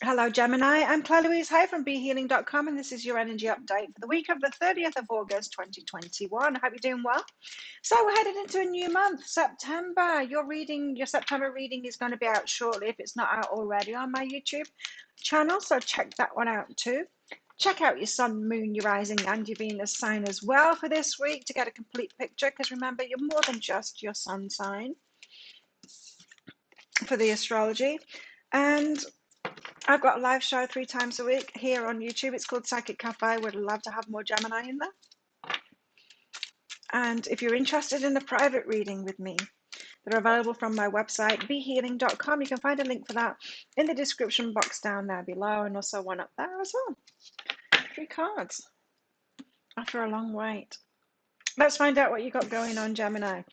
Hello, Gemini. I'm Claire Louise Hay from BeHealing.com, and this is your energy update for the week of the 30th of August, 2021. I hope you're doing well. So, we're headed into a new month, September. Your September reading is going to be out shortly if it's not out already on my YouTube channel, so check that one out too. Check out your sun, moon, your rising, and your Venus sign as well for this week to get a complete picture, because remember, you're more than just your sun sign for the astrology. And I've got a live show 3 times a week here on YouTube. It's called Psychic Cafe. Would love to have more Gemini in there. And if you're interested in a private reading with me, they're available from my website, behealing.com. You can find a link for that in the description box down there below, and also one up there as well. 3 cards after a long wait. Let's find out what you got going on, Gemini.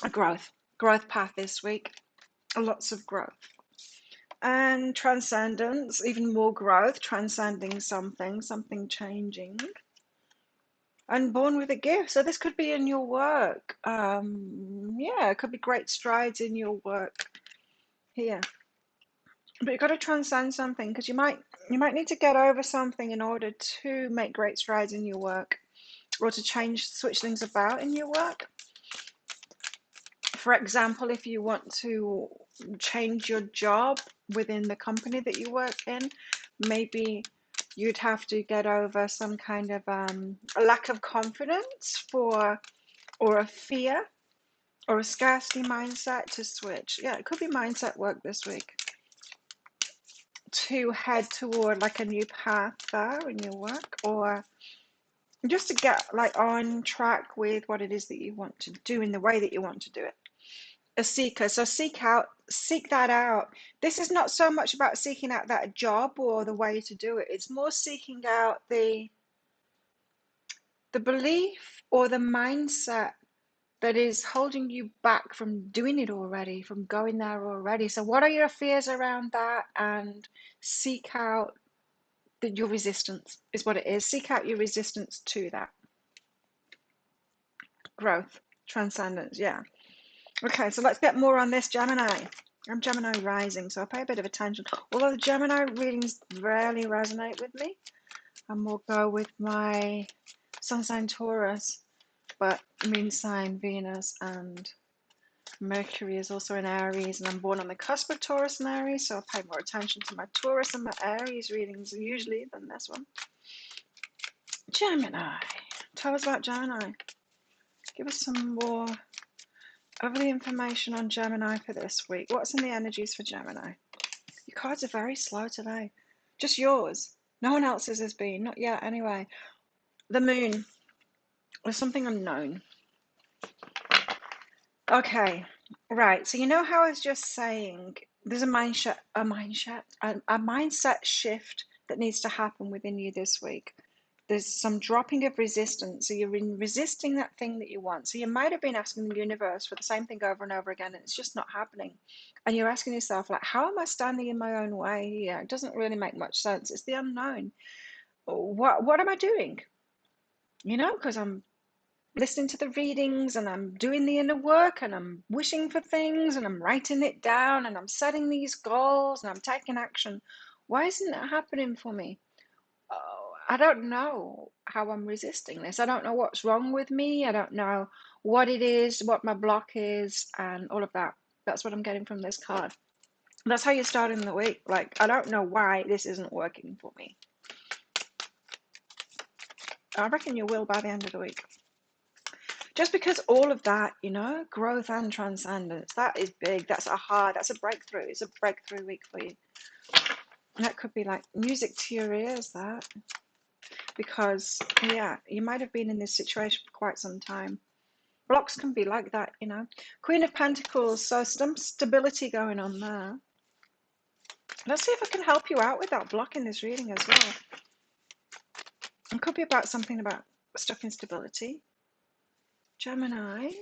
A growth path this week. Lots of growth. And transcendence, even more growth, transcending something changing. And born with a gift. So this could be in your work. Yeah, it could be great strides in your work here. But you've got to transcend something, because you might need to get over something in order to make great strides in your work, or to switch things about in your work. For example, if you want to change your job within the company that you work in, maybe you'd have to get over some kind of a lack of confidence or a fear or a scarcity mindset to switch. Yeah, it could be mindset work this week to head toward like a new path there in your work, or just to get like on track with what it is that you want to do in the way that you want to do it. A seeker, so seek that out. This is not so much about seeking out that job or the way to do it. It's more seeking out the belief or the mindset that is holding you back from doing it already, from going there already. So what are your fears around that? And seek out your resistance is what it is. Seek out your resistance to that. Growth, transcendence, yeah. Okay, so let's get more on this, Gemini. I'm Gemini rising, so I'll pay a bit of attention. Although the Gemini readings rarely resonate with me, and we'll go with my sun sign Taurus, but moon sign Venus and Mercury is also in Aries, and I'm born on the cusp of Taurus and Aries, so I'll pay more attention to my Taurus and my Aries readings usually than this one. Gemini. Tell us about Gemini. Give us some more of the information on Gemini for this week. What's in the energies for Gemini? Your cards are very slow today. Just yours. No one else's has been. Not yet, anyway. The moon. There's something unknown. Okay. Right. So you know how I was just saying there's a mindset shift that needs to happen within you this week. There's some dropping of resistance. So you're resisting that thing that you want. So you might have been asking the universe for the same thing over and over again, and it's just not happening. And you're asking yourself, like, how am I standing in my own way here? It doesn't really make much sense. It's the unknown. What am I doing? Because I'm listening to the readings and I'm doing the inner work and I'm wishing for things and I'm writing it down and I'm setting these goals and I'm taking action. Why isn't it happening for me? Oh, I don't know how I'm resisting this. I don't know what's wrong with me. I don't know what it is, what my block is, and all of that. That's what I'm getting from this card. That's how you're starting the week. Like, I don't know why this isn't working for me. I reckon you will by the end of the week. Just because all of that, growth and transcendence, that is big. That's a breakthrough. It's a breakthrough week for you. And that could be like music to your ears, that. Because, yeah, you might have been in this situation for quite some time. Blocks can be like that, Queen of Pentacles, so some stability going on there. Let's see if I can help you out with that block in this reading as well. It could be about something about stuck instability. Geminis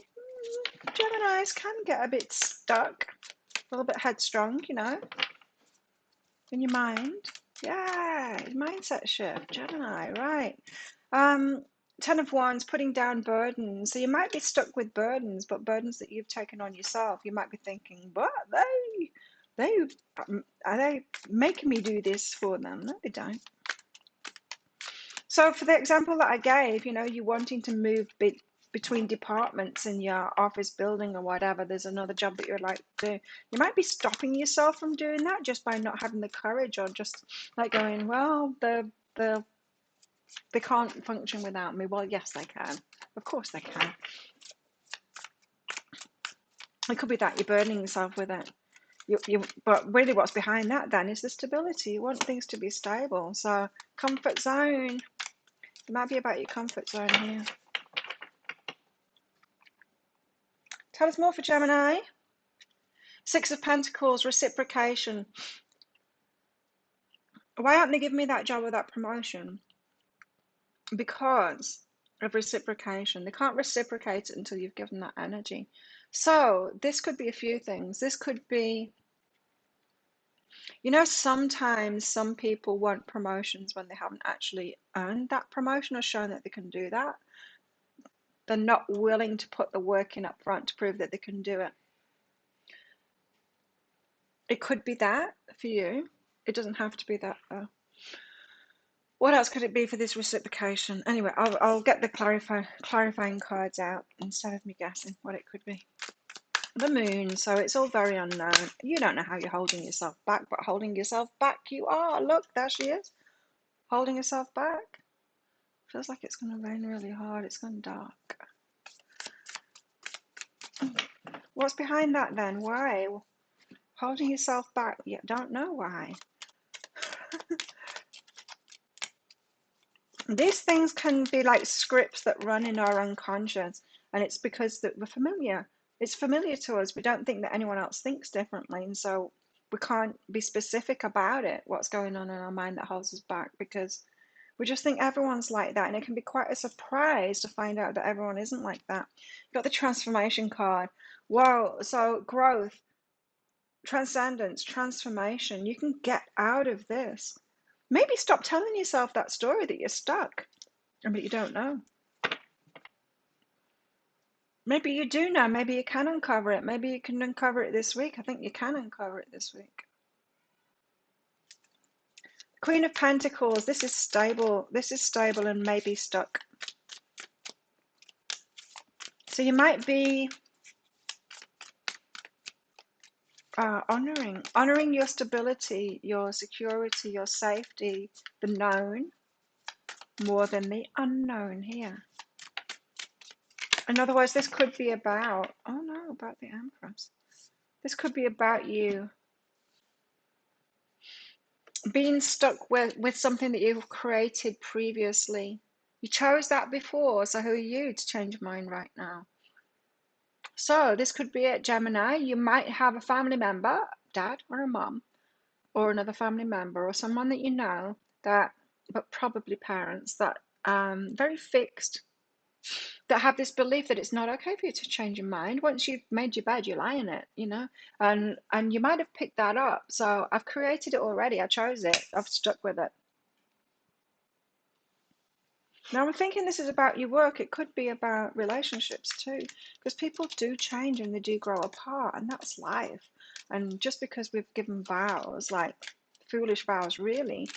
can get a bit stuck, a little bit headstrong, in your mind. Yeah, mindset shift, Gemini, right. 10 of Wands, putting down burdens. So you might be stuck with burdens, but burdens that you've taken on yourself. You might be thinking, but Are they making me do this for them? No, they don't. So for the example that I gave, you wanting to move between departments in your office building or whatever, there's another job that you'd like to do. You might be stopping yourself from doing that just by not having the courage, or just like going, well, they can't function without me. Well, yes, they can. Of course they can. It could be that you're burdening yourself with it. But really what's behind that then is the stability. You want things to be stable. So comfort zone. It might be about your comfort zone here. Tell us more for Gemini. Six of Pentacles, reciprocation. Why aren't they giving me that job or that promotion? Because of reciprocation. They can't reciprocate it until you've given that energy. So this could be a few things. This could be, sometimes some people want promotions when they haven't actually earned that promotion or shown that they can do that. They're not willing to put the work in up front to prove that they can do it. It could be that for you. It doesn't have to be that though. What else could it be for this reciprocation? Anyway, I'll get the clarifying cards out instead of me guessing what it could be. The moon, so it's all very unknown. You don't know how you're holding yourself back, but holding yourself back you are. Look, there she is. Holding yourself back. Feels like it's going to rain really hard. It's gone dark. What's behind that then? Why? Holding yourself back. You don't know why. These things can be like scripts that run in our unconscious, and it's because that we're familiar. It's familiar to us. We don't think that anyone else thinks differently, and so we can't be specific about it, what's going on in our mind that holds us back, because we just think everyone's like that, and it can be quite a surprise to find out that everyone isn't like that. You've got the transformation card. Whoa, so growth, transcendence, transformation. You can get out of this. Maybe stop telling yourself that story that you're stuck, but you don't know. Maybe you do know. Maybe you can uncover it. Maybe you can uncover it this week. I think you can uncover it this week. Queen of Pentacles. This is stable. This is stable and maybe stuck. So you might be honoring your stability, your security, your safety, the known more than the unknown here. In other words, this could be about, about the Empress. This could be about you being stuck with something that you've created previously. You chose that before, so who are you to change your mind right now? So this could be it, Gemini. You might have a family member, dad or a mom, or another family member, or someone that you know that, but probably parents that very fixed, that have this belief that it's not okay for you to change your mind. Once you've made your bed, you lie in it, and you might have picked that up. So I've created it already. I chose it. I've stuck with it. Now I'm thinking this is about your work. It could be about relationships too, because people do change and they do grow apart, and that's life. And just because we've given vows, like foolish vows really,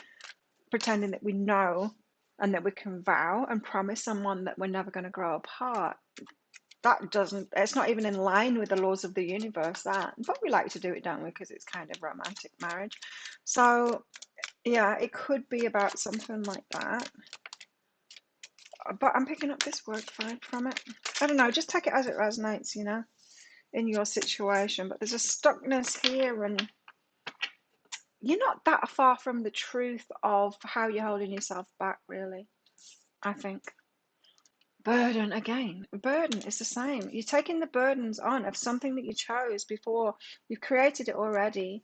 pretending that we know and that we can vow and promise someone that we're never going to grow apart, it's not even in line with the laws of the universe, that. But we like to do it, don't we, because it's kind of romantic marriage. So yeah, it could be about something like that. But I'm picking up this word vibe from it. I don't know, just take it as it resonates, in your situation. But there's a stuckness here, and you're not that far from the truth of how you're holding yourself back, really, I think. Burden, again. Burden is the same. You're taking the burdens on of something that you chose before. You've created it already,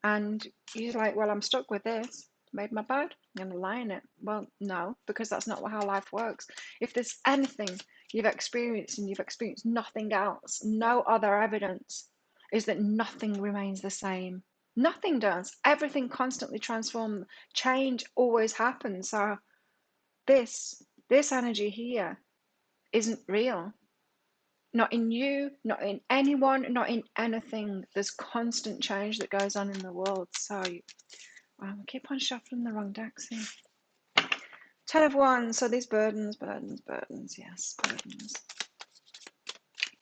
and you're like, well, I'm stuck with this. Made my bed, I'm going to lie in it. Well, no, because that's not how life works. If there's anything you've experienced and you've experienced nothing else, no other evidence, is that nothing remains the same. Nothing does. Everything constantly transforms. Change always happens. So this energy here isn't real. Not in you, not in anyone, not in anything. There's constant change that goes on in the world. So, I keep on shuffling the wrong decks here. 10 of Wands. So these burdens, yes, burdens.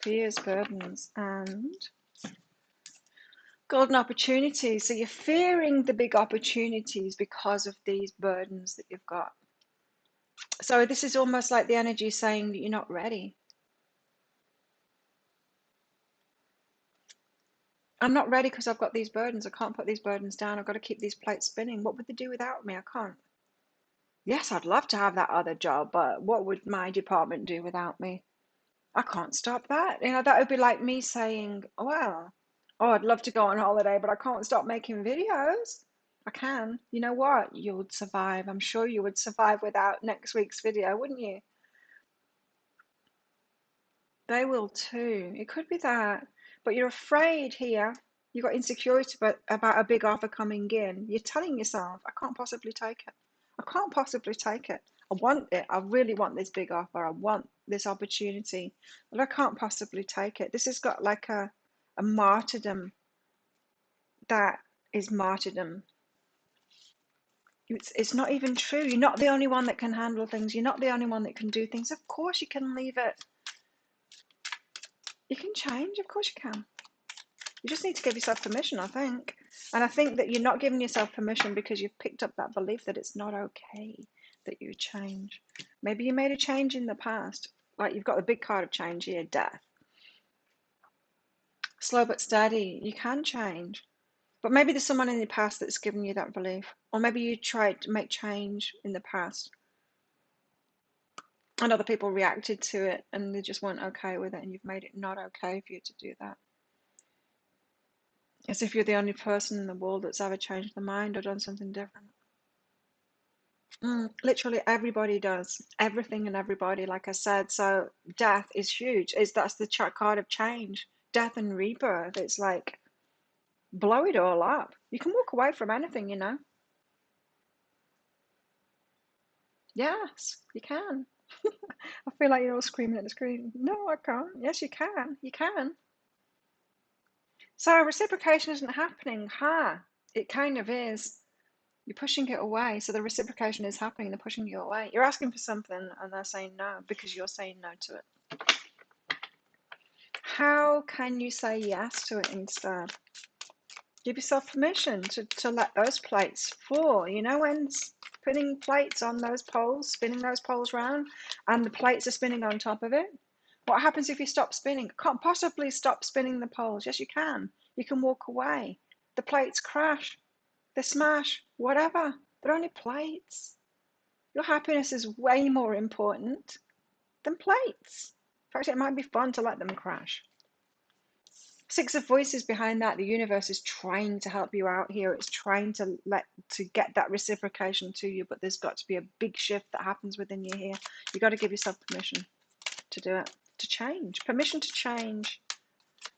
Fears, burdens, and golden opportunities. So you're fearing the big opportunities because of these burdens that you've got. So this is almost like the energy saying that you're not ready. I'm not ready because I've got these burdens. I can't put these burdens down. I've got to keep these plates spinning. What would they do without me? I can't. Yes, I'd love to have that other job, but what would my department do without me? I can't stop that. That would be like me saying, well, oh, I'd love to go on holiday, but I can't stop making videos. I can. You know what? You would survive. I'm sure you would survive without next week's video, wouldn't you? They will too. It could be that. But you're afraid here. You've got insecurity about a big offer coming in. You're telling yourself, I can't possibly take it. I can't possibly take it. I want it. I really want this big offer. I want this opportunity. But I can't possibly take it. This has got like a martyrdom that is martyrdom. It's not even true. You're not the only one that can handle things. You're not the only one that can do things. Of course you can leave it. You can change. Of course you can. You just need to give yourself permission, I think. And I think that you're not giving yourself permission because you've picked up that belief that it's not okay that you change. Maybe you made a change in the past. Like you've got the big card of change here, death. Slow but steady, you can change. But maybe there's someone in the past that's given you that belief. Or maybe you tried to make change in the past and other people reacted to it and they just weren't okay with it, and you've made it not okay for you to do that. As if you're the only person in the world that's ever changed their mind or done something different. Literally everybody does. Everything and everybody, like I said. So death is huge. That's the card of change. Death and rebirth. It's like, blow it all up. You can walk away from anything, Yes, you can. I feel like you're all screaming at the screen. No, I can't. Yes, you can. You can. So reciprocation isn't happening. It kind of is. You're pushing it away. So the reciprocation is happening. They're pushing you away. You're asking for something and they're saying no because you're saying no to it. How can you say yes to it instead? Give yourself permission to let those plates fall. When spinning plates on those poles, spinning those poles round, and the plates are spinning on top of it? What happens if you stop spinning? Can't possibly stop spinning the poles. Yes, you can. You can walk away. The plates crash. They smash. Whatever. They're only plates. Your happiness is way more important than plates. In fact, it might be fun to let them crash. Six of Voices behind that. The universe is trying to help you out here. It's trying to get that reciprocation to you, but there's got to be a big shift that happens within you here. You got to give yourself permission to do it, to change. Permission to change.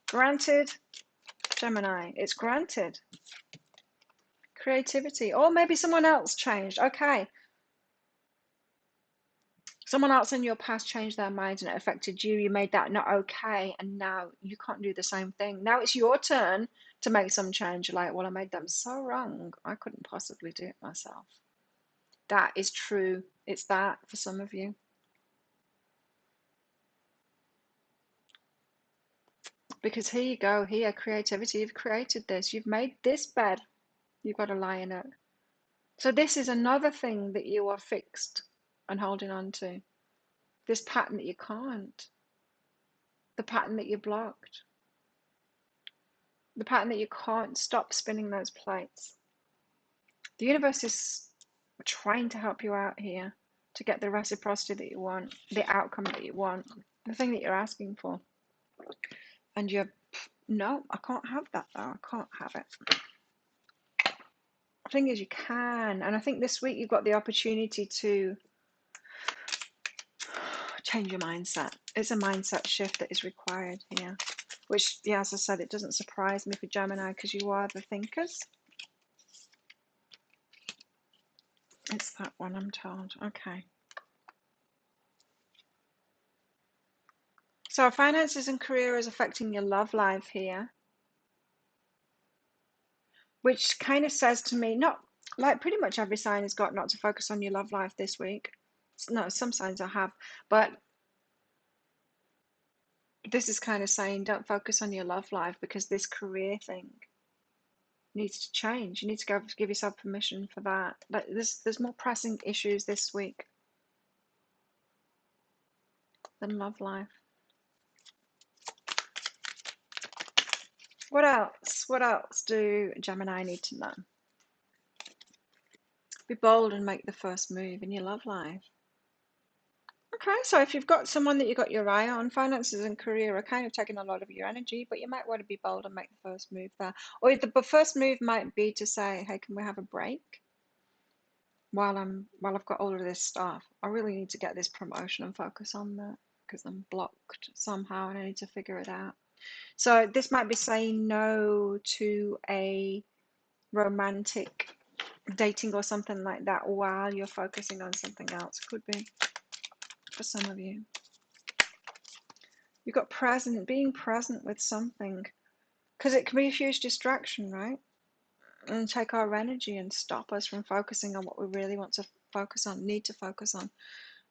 Granted, Gemini. It's granted. Creativity. Or maybe someone else changed. Okay. Someone else in your past changed their mind and it affected you. You made that not okay, and now you can't do the same thing. Now it's your turn to make some change. You're like, well, I made them so wrong. I couldn't possibly do it myself. That is true. It's that for some of you. Because here you go. Here, creativity. You've created this. You've made this bed. You've got to lie in it. So this is another thing that you are fixed and holding on to. This pattern that you can't. The pattern that you blocked. The pattern that you can't stop spinning those plates. The universe is trying to help you out here to get the reciprocity that you want, the outcome that you want, the thing that you're asking for. And you're, no, I can't have that though. I can't have it. The thing is, you can. And I think this week you've got the opportunity to change your mindset. It's a mindset shift that is required here. Which, yeah, as I said, it doesn't surprise me for Gemini because you are the thinkers. It's that one, I'm told. Okay. So finances and career is affecting your love life here, which kind of says to me, not like pretty much every sign has got not to focus on your love life this week. No, some signs I have, but this is kind of saying don't focus on your love life because this career thing needs to change. You need to go give yourself permission for that. But there's more pressing issues this week than love life. What else? What else do Gemini need to know? Be bold and make the first move in your love life. Okay, so if you've got someone that you got your eye on, finances and career are kind of taking a lot of your energy, but you might want to be bold and make the first move there. Or the first move might be to say, hey, can we have a break while I've got all of this stuff? I really need to get this promotion and focus on that because I'm blocked somehow and I need to figure it out. So this might be saying no to a romantic dating or something like that while you're focusing on something else. Could be for some of you. You've got being present with something, because it can be a huge distraction, right? And take our energy and stop us from focusing on what we really want to focus on, need to focus on.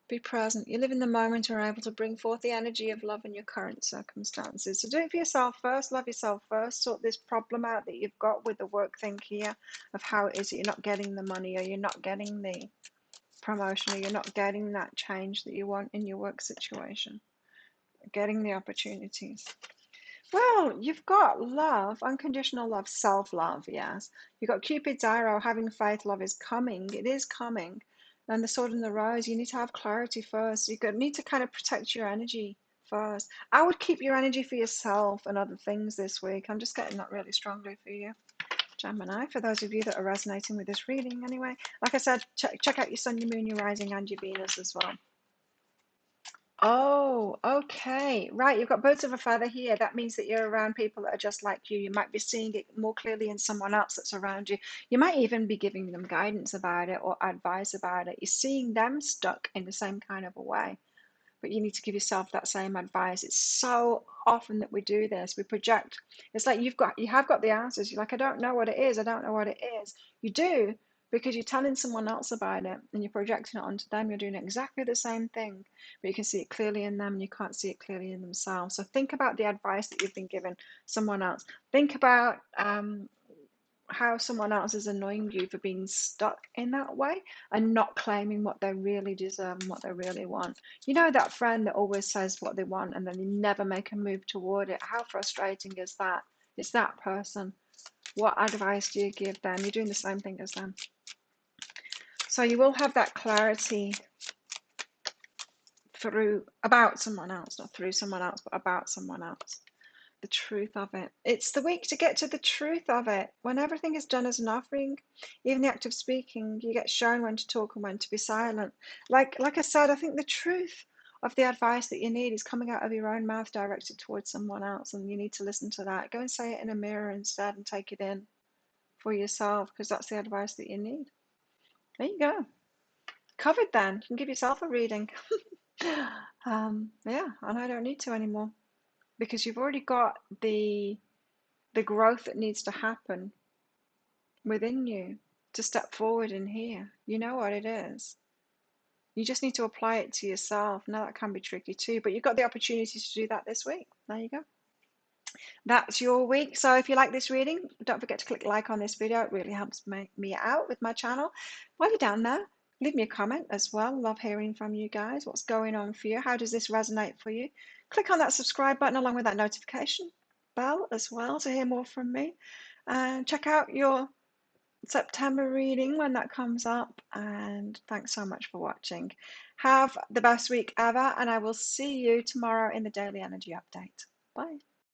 Be present. You live in the moment and are able to bring forth the energy of love in your current circumstances. So do it for yourself first, love yourself first, sort this problem out that you've got with the work thing here of how it is that you're not getting the money or you're not getting the promotion or you're not getting that change that you want in your work situation, getting the opportunities. Well, you've got love, unconditional love, self-love, yes. You've got Cupid's arrow, having faith, love is coming. It is coming. And the sword and the rose, you need to have clarity first. You need to kind of protect your energy first. I would keep your energy for yourself and other things this week. I'm just getting that really strongly for you, Gemini, for those of you that are resonating with this reading anyway. Like I said, check out your sun, your moon, your rising, and your Venus as well. Oh, okay. Right. You've got birds of a feather here. That means that you're around people that are just like you. You might be seeing it more clearly in someone else that's around you. You might even be giving them guidance about it or advice about it. You're seeing them stuck in the same kind of a way, but you need to give yourself that same advice. It's so often that we do this. We project. It's like you have got the answers. You're like, I don't know what it is. I don't know what it is. You do, because you're telling someone else about it and you're projecting it onto them. You're doing exactly the same thing, but you can see it clearly in them and you can't see it clearly in themselves. So think about the advice that you've been given someone else. Think about how someone else is annoying you for being stuck in that way and not claiming what they really deserve and what they really want. You know, that friend that always says what they want and then they never make a move toward it. How frustrating is that? It's that person. What advice do you give them? You're doing the same thing as them. So you will have that clarity about someone else, not through someone else, but about someone else. The truth of it. It's the week to get to the truth of it. When everything is done as an offering, even the act of speaking, you get shown when to talk and when to be silent. Like I said, I think the truth of the advice that you need is coming out of your own mouth directed towards someone else, and you need to listen to that. Go and say it in a mirror instead and take it in for yourself, because that's the advice that you need. There you go. Covered then. You can give yourself a reading. Yeah, and I don't need to anymore, because you've already got the growth that needs to happen within you to step forward in here. You know what it is. You just need to apply it to yourself. Now that can be tricky too, but you've got the opportunity to do that this week. There you go. That's your week. So if you like this reading, don't forget to click like on this video. It really helps me out with my channel. While you're down there, leave me a comment as well. Love hearing from you guys. What's going on for you? How does this resonate for you? Click on that subscribe button along with that notification bell as well to hear more from me. And check out your September reading when that comes up. And thanks so much for watching. Have the best week ever, and I will see you tomorrow in the Daily Energy Update. Bye.